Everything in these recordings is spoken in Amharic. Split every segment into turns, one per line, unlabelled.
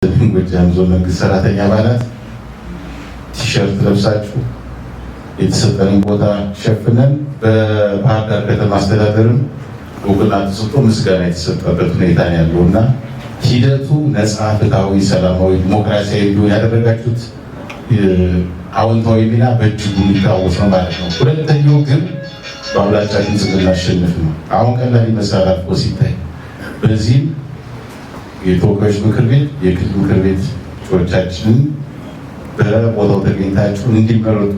ጎጃም ዞን መንግስት ሰራተኛ አባላት ቲሸርት ለብሳችሁ የተሰጠንን ቦታ ሸፍነን በባህር ዳር ከተማ አስተዳደርም እውቅና ተሰጥቶ ምስጋና የተሰጠበት ሁኔታ ነው ያለውና ሂደቱ ነፃ፣ ፍትሃዊ፣ ሰላማዊ፣ ዲሞክራሲያዊ እንዲሆን ያደረጋችሁት አዎንታዊ ሚና በእጅጉ የሚታወስ ነው ማለት ነው። ሁለተኛው ግን በአብላጫ ድምፅ ልናሸንፍ ነው። አሁን ቀላል ይመስላል አልፎ ሲታይ። በዚህም የተወካዮች ምክር ቤት፣ የክልል ምክር ቤት እጩዎቻችንን በቦታው ተገኝታችሁ እንዲመረጡ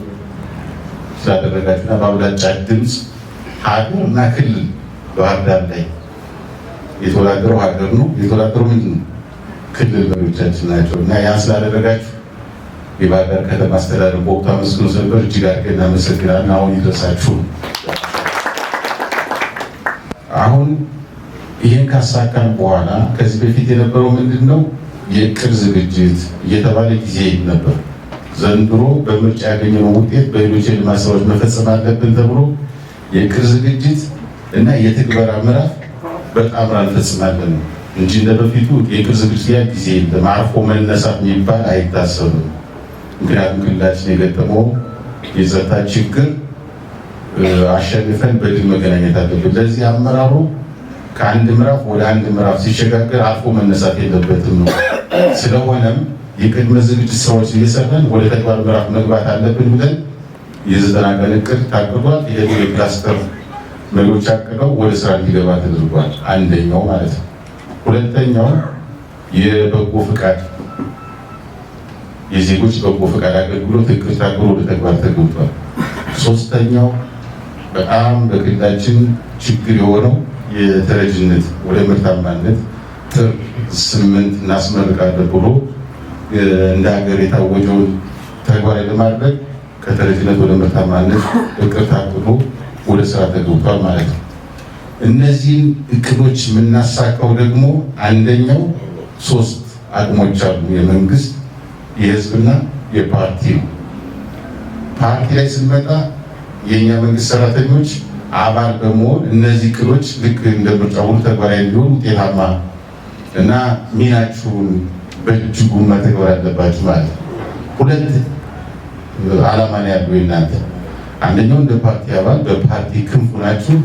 ስላደረጋችሁና በአብላጫ ድምፅ ሀገር እና ክልል ባህር ዳር ላይ የተወዳደረው ሀገር ነው፣ የተወዳደረው ምንድን ነው? ክልል መሪዎቻችን ናቸው እና ያን ስላደረጋችሁ የባህር ዳር ከተማ አስተዳደር በወቅቱ አመስግኖ ነበር። እጅግ አድርገን እናመሰግናለን። አሁን ይድረሳችሁ። አሁን ይህን ካሳካን በኋላ ከዚህ በፊት የነበረው ምንድን ነው? የእቅድ ዝግጅት እየተባለ ጊዜ ነበር። ዘንድሮ በምርጫ ያገኘነው ውጤት በሌሎች የልማት ስራዎች መፈጸም አለብን ተብሎ የእቅድ ዝግጅት እና የትግበራ ምዕራፍ በጣም እንፈጽማለን እንጂ እንደ በፊቱ የእቅድ ዝግጅት ያ ጊዜ የለም። አርፎ መነሳት የሚባል አይታሰብም። ምክንያቱም ክልላችን የገጠመው የጸጥታ ችግር አሸንፈን በድል መገናኘት አለብን። ለዚህ አመራሩ ከአንድ ምዕራፍ ወደ አንድ ምዕራፍ ሲሸጋገር አልፎ መነሳት የለበትም ነው። ስለሆነም የቅድመ ዝግጅት ስራዎች እየሰራን ወደ ተግባር ምዕራፍ መግባት አለብን ብለን የ90 ቀን እቅድ ታቅዷል። ይሄ የክላስተር መሪዎች አቅደው ወደ ስራ እንዲገባ ተደርጓል። አንደኛው ማለት ነው። ሁለተኛው የበጎ ፍቃድ የዜጎች በጎ ፍቃድ አገልግሎት እቅድ ታቅዶ ወደ ተግባር ተገብቷል። ሶስተኛው በጣም በክልላችን ችግር የሆነው የተረጅነት ወደ ምርታማነት ጥር 8 እናስመርቃለን ብሎ እንደ ሀገር የታወጀውን ተግባራዊ ለማድረግ ከተረጅነት ወደ ምርታማነት እቅድ ታቅዶ ወደ ስራ ተገብቷል ማለት ነው። እነዚህን እቅዶች የምናሳካው ደግሞ አንደኛው 3 አቅሞች አሉ። የመንግስት፣ የህዝብና የፓርቲ ነው። ፓርቲ ላይ ስንመጣ የእኛ መንግስት ሰራተኞች አባል በመሆን እነዚህ እቅዶች ልክ እንደ ምርጫ ሁሉ ተግባራዊ እንዲሆኑ ውጤታማ እና ሚናችሁን በእጅጉ መተግበር አለባችሁ ማለት ነው። 2 ዓላማ ነው ያለው የእናንተ። አንደኛው እንደ ፓርቲ አባል በፓርቲ ክንፍ ናችሁ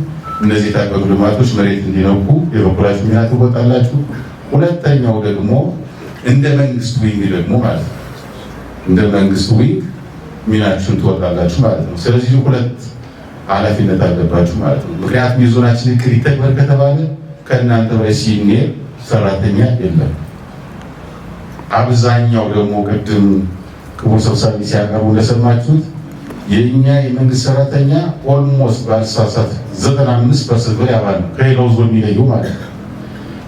እነዚህ የታቀዱ ልማቶች መሬት እንዲነኩ የበኩላችሁ ሚና ትወጣላችሁ። ሁለተኛው ደግሞ እንደ መንግስት ዊንግ ደግሞ ማለት ነው እንደ መንግስት ዊንግ ሚናችሁን ትወጣላችሁ ማለት ነው። ስለዚህ 2 ኃላፊነት አለባችሁ ማለት ነው። ምክንያቱም የዞናችን እቅድ ይተግበር ከተባለ ከእናንተ በላይ ሲኒየር ሰራተኛ የለም። አብዛኛው ደግሞ ቅድም ክቡር ሰብሳቢ ሲያቀርቡ እንደሰማችሁት የእኛ የመንግስት ሰራተኛ ኦልሞስት ባልሳሳት 95% በላይ አባል ነው፣ ከሌላው ዞን የሚለየው ማለት ነው።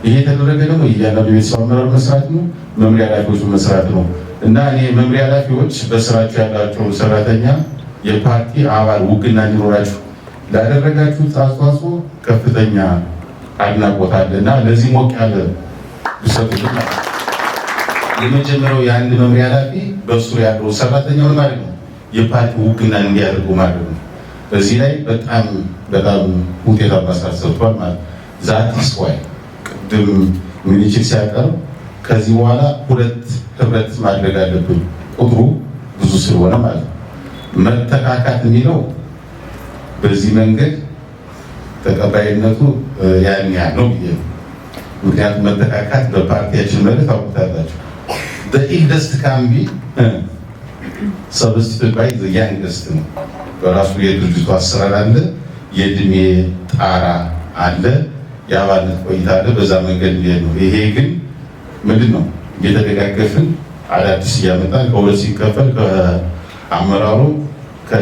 ይሄ የተደረገ ደግሞ እያንዳንዱ የቤተሰብ አመራር መስራት ነው፣ መምሪያ ኃላፊዎች መስራት ነው እና እኔ መምሪያ ኃላፊዎች በስራቸው ያላቸው ሰራተኛ የፓርቲ አባል ውግና እንዲኖራችሁ ላደረጋችሁት አስተዋጽኦ ከፍተኛ አድናቆት አለ እና ለዚህ ሞቅ ያለ ብሰጡት ማለት ነው። የመጀመሪያው የአንድ መምሪያ ኃላፊ በእሱ ያለው ሰራተኛውን ማለት ነው የፓርቲ ውግና እንዲያደርጉ ማለት ነው። በዚህ ላይ በጣም ውጤታማ ስራ ሰርቷል ማለት ዛቲስ ዋይ ቅድም ሚኒስትር ሲያቀርብ ከዚህ በኋላ 2 ህብረት ማድረግ አለብን ቁጥሩ ብዙ ስለሆነ ማለት ነው። መተካካት የሚለው በዚህ መንገድ ተቀባይነቱ ያን ያህል ነው ብዬ ነው። ምክንያቱም መተካካት በፓርቲያችን መሪ ታውቁታላችሁ። ኢልደስት ካምቢ ሰብስቲቱት ባይ ያንገስት ነው። በራሱ የድርጅቱ አሰራር አለ፣ የእድሜ ጣራ አለ፣ የአባልነት ቆይታ አለ። በዛ መንገድ ነው። ይሄ ግን ምንድን ነው እየተደጋገፍን አዳዲስ እያመጣን ከ2 ሲከፈል ከአመራሩ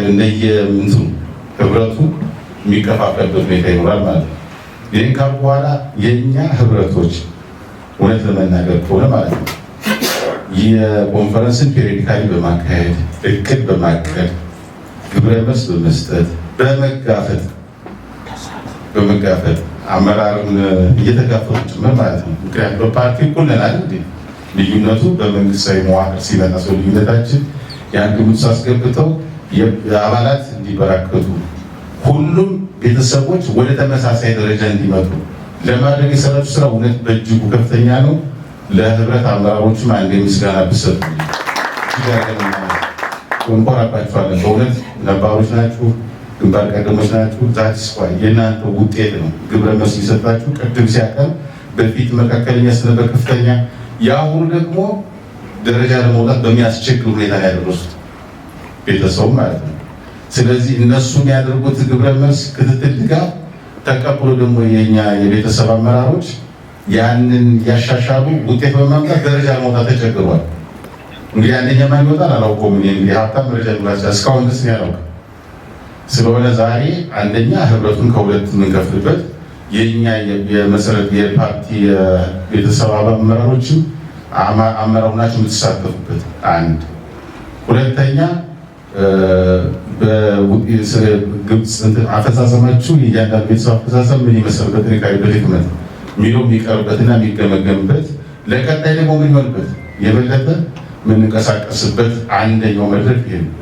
እንደየምንትኑ ህብረቱ የሚከፋፈልበት ሁኔታ ይኖራል ማለት ነው። ይህን ካል በኋላ የእኛ ህብረቶች እውነት ለመናገር ከሆነ ማለት ነው የኮንፈረንስን ፔሪዮዲካሊ በማካሄድ እቅድ በማቀድ ግብረ መልስ በመስጠት በመጋፈጥ አመራርን እየተጋፈጡ ጭምር ማለት ነው። ምክንያቱም በፓርቲ እኩል ነን አይደል? ልዩነቱ በመንግስታዊ መዋቅር ሲመጣ ሰው ልዩነታችን ያን ግምት አስገብተው የአባላት እንዲበራከቱ ሁሉም ቤተሰቦች ወደ ተመሳሳይ ደረጃ እንዲመጡ ለማድረግ የሰራችሁ ስራ እውነት በእጅጉ ከፍተኛ ነው። ለህብረት አመራሮችም አንድ ምስጋና ብሰጡ እንኮራባችኋለን። በእውነት ነባሮች ናችሁ፣ ግንባር ቀደሞች ናችሁ። ዛት ስኳ የእናንተ ውጤት ነው። ግብረ መልስ የሰጣችሁ ቅድም ሲያቀም በፊት መካከለኛ ስለነበር ከፍተኛ፣ የአሁኑ ደግሞ ደረጃ ለመውጣት በሚያስቸግር ሁኔታ ያደረሱት ቤተሰቡ ማለት ነው። ስለዚህ እነሱ የሚያደርጉት ግብረ መልስ ክትትል፣ ድጋፍ ተቀብሎ ደግሞ የኛ የቤተሰብ አመራሮች ያንን ያሻሻሉ ውጤት በማምጣት ደረጃ ለመውጣት ተቸግሯል። እንግዲህ አንደኛ ማን ይወጣል አላውቀውም። እንግዲህ ሀብታም ደረጃ ብላችሁ እስካሁን ድረስ ያላውቅ ስለሆነ ዛሬ አንደኛ ህብረቱን ከሁለት የምንከፍልበት የኛ የመሰረት የፓርቲ የቤተሰብ አመራሮችም አመራሩ ናቸው የምትሳተፉበት አንድ። ሁለተኛ በግብፅ አፈጻጸማችሁ የእያንዳንዱ ቤተሰብ አፈጻጸም ምን ይመስላል በጥንቃቄ በድክመት የሚለው የሚቀርበትና የሚገመገምበት ለቀጣይ ደግሞ ምን ይሆንበት የበለጠ የምንንቀሳቀስበት አንደኛው መድረክ ይሄ ነው።